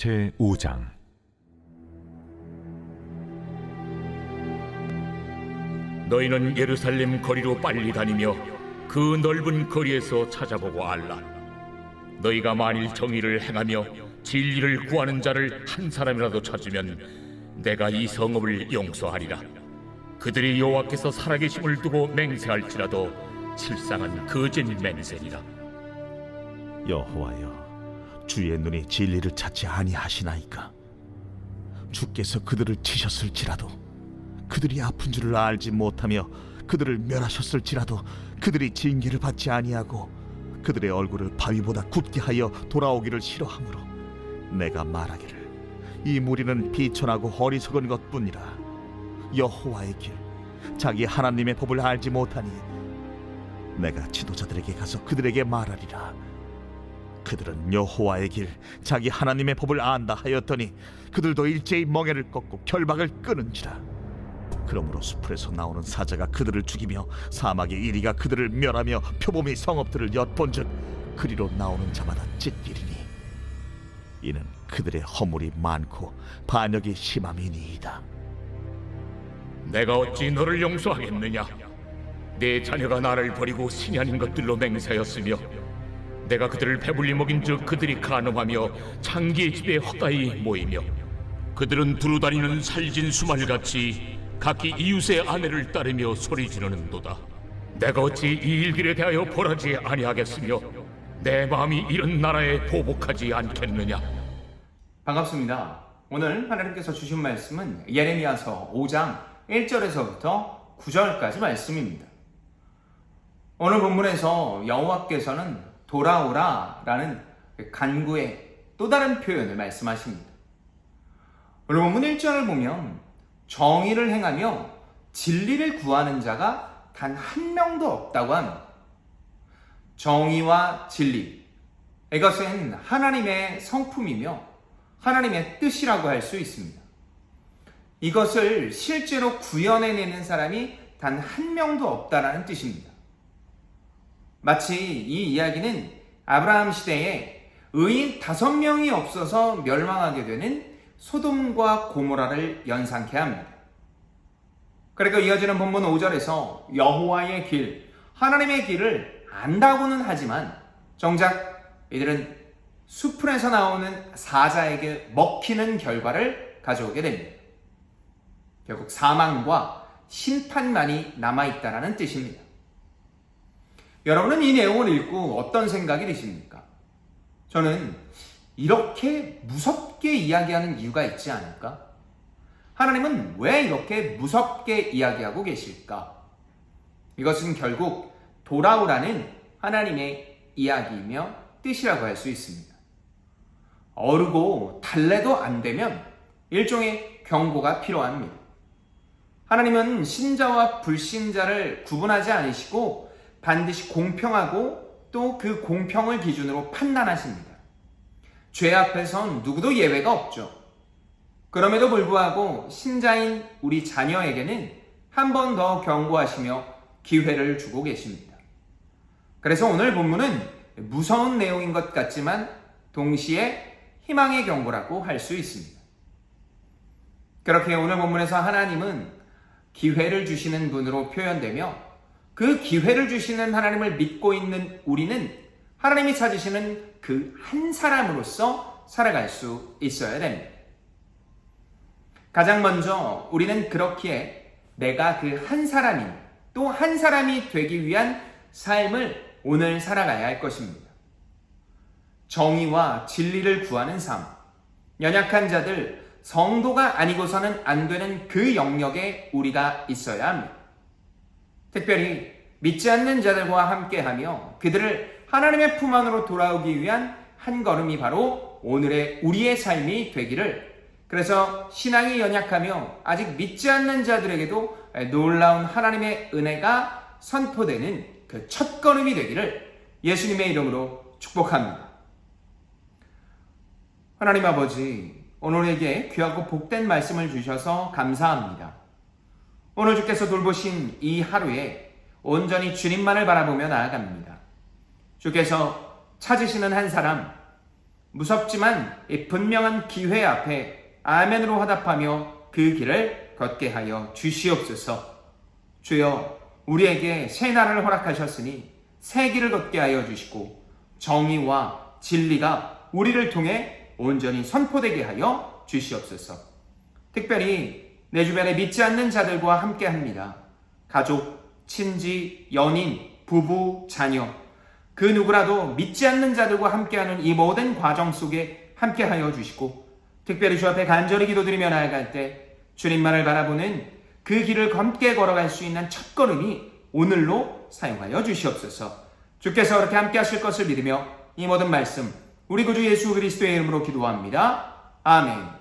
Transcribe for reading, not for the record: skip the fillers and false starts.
제5장. 너희는 예루살렘 거리로 빨리 다니며 그 넓은 거리에서 찾아보고 알라. 너희가 만일 정의를 행하며 진리를 구하는 자를 한 사람이라도 찾으면 내가 이 성읍을 용서하리라. 그들이 여호와께서 살아계심을 두고 맹세할지라도 실상은 거짓 맹세니라. 여호와여, 주의 눈이 진리를 찾지 아니하시나이까? 주께서 그들을 치셨을지라도 그들이 아픈 줄을 알지 못하며 그들을 멸하셨을지라도 그들이 징계를 받지 아니하고 그들의 얼굴을 바위보다 굽게 하여 돌아오기를 싫어하므로 내가 말하기를 이 무리는 비천하고 어리석은 것뿐이라. 여호와의 길, 자기 하나님의 법을 알지 못하니 내가 지도자들에게 가서 그들에게 말하리라. 그들은 여호와의 길, 자기 하나님의 법을 안다 하였더니 그들도 일제히 멍에를 꺾고 결박을 끊은지라. 그러므로 숲에서 나오는 사자가 그들을 죽이며 사막의 이리가 그들을 멸하며 표범이 성읍들을 엿본즉 그리로 나오는 자마다 찢기리니 이는 그들의 허물이 많고 반역이 심함이니이다. 내가 어찌 너를 용서하겠느냐? 내 자녀가 나를 버리고 신이 아닌 것들로 맹세하였으며 내가 그들을 배불리 먹인즉 그들이 간음하며 창기의 집에 헛가이 모이며 그들은 두루다니는 살진 수말같이 각기 이웃의 아내를 따르며 소리 지르는도다. 내가 어찌 이 일들에 대하여 벌하지 아니하겠으며 내 마음이 이런 나라에 보복하지 않겠느냐? 반갑습니다. 오늘 하나님께서 주신 말씀은 예레미야서 5장 1절에서부터 9절까지 말씀입니다. 오늘 본문에서 여호와께서는 돌아오라 라는 간구의 또 다른 표현을 말씀하십니다. 오늘 본문 1절을 보면 정의를 행하며 진리를 구하는 자가 단 한 명도 없다고 합니다. 정의와 진리, 이것은 하나님의 성품이며 하나님의 뜻이라고 할 수 있습니다. 이것을 실제로 구현해내는 사람이 단 한 명도 없다라는 뜻입니다. 마치 이 이야기는 아브라함 시대에 의인 5명이 없어서 멸망하게 되는 소돔과 고모라를 연상케 합니다. 그리고 이어지는 본문 5절에서 여호와의 길, 하나님의 길을 안다고는 하지만 정작 이들은 수풀에서 나오는 사자에게 먹히는 결과를 가져오게 됩니다. 결국 사망과 심판만이 남아있다는 뜻입니다. 여러분은 이 내용을 읽고 어떤 생각이 드십니까? 저는 이렇게 무섭게 이야기하는 이유가 있지 않을까? 하나님은 왜 이렇게 무섭게 이야기하고 계실까? 이것은 결국 돌아오라는 하나님의 이야기이며 뜻이라고 할 수 있습니다. 어르고 달래도 안 되면 일종의 경고가 필요합니다. 하나님은 신자와 불신자를 구분하지 않으시고 반드시 공평하고 또 그 공평을 기준으로 판단하십니다. 죄 앞에선 누구도 예외가 없죠. 그럼에도 불구하고 신자인 우리 자녀에게는 한 번 더 경고하시며 기회를 주고 계십니다. 그래서 오늘 본문은 무서운 내용인 것 같지만 동시에 희망의 경고라고 할 수 있습니다. 그렇게 오늘 본문에서 하나님은 기회를 주시는 분으로 표현되며 그 기회를 주시는 하나님을 믿고 있는 우리는 하나님이 찾으시는 그 한 사람으로서 살아갈 수 있어야 됩니다. 가장 먼저 우리는 그렇기에 내가 그 한 사람이 또 한 사람이 되기 위한 삶을 오늘 살아가야 할 것입니다. 정의와 진리를 구하는 삶, 연약한 자들, 성도가 아니고서는 안 되는 그 영역에 우리가 있어야 합니다. 특별히 믿지 않는 자들과 함께하며 그들을 하나님의 품 안으로 돌아오기 위한 한 걸음이 바로 오늘의 우리의 삶이 되기를, 그래서 신앙이 연약하며 아직 믿지 않는 자들에게도 놀라운 하나님의 은혜가 선포되는 그 첫 걸음이 되기를 예수님의 이름으로 축복합니다. 하나님 아버지, 오늘에게 귀하고 복된 말씀을 주셔서 감사합니다. 오늘 주께서 돌보신 이 하루에 온전히 주님만을 바라보며 나아갑니다. 주께서 찾으시는 한 사람, 무섭지만 이 분명한 기회 앞에 아멘으로 화답하며 그 길을 걷게 하여 주시옵소서. 주여, 우리에게 새 날을 허락하셨으니 새 길을 걷게 하여 주시고 정의와 진리가 우리를 통해 온전히 선포되게 하여 주시옵소서. 특별히 내 주변에 믿지 않는 자들과 함께 합니다. 가족, 친지, 연인, 부부, 자녀, 그 누구라도 믿지 않는 자들과 함께하는 이 모든 과정 속에 함께하여 주시고, 특별히 주 앞에 간절히 기도드리며 나아갈 때 주님만을 바라보는 그 길을 함께 걸어갈 수 있는 첫걸음이 오늘로 사용하여 주시옵소서. 주께서 그렇게 함께 하실 것을 믿으며 이 모든 말씀 우리 구주 예수 그리스도의 이름으로 기도합니다. 아멘.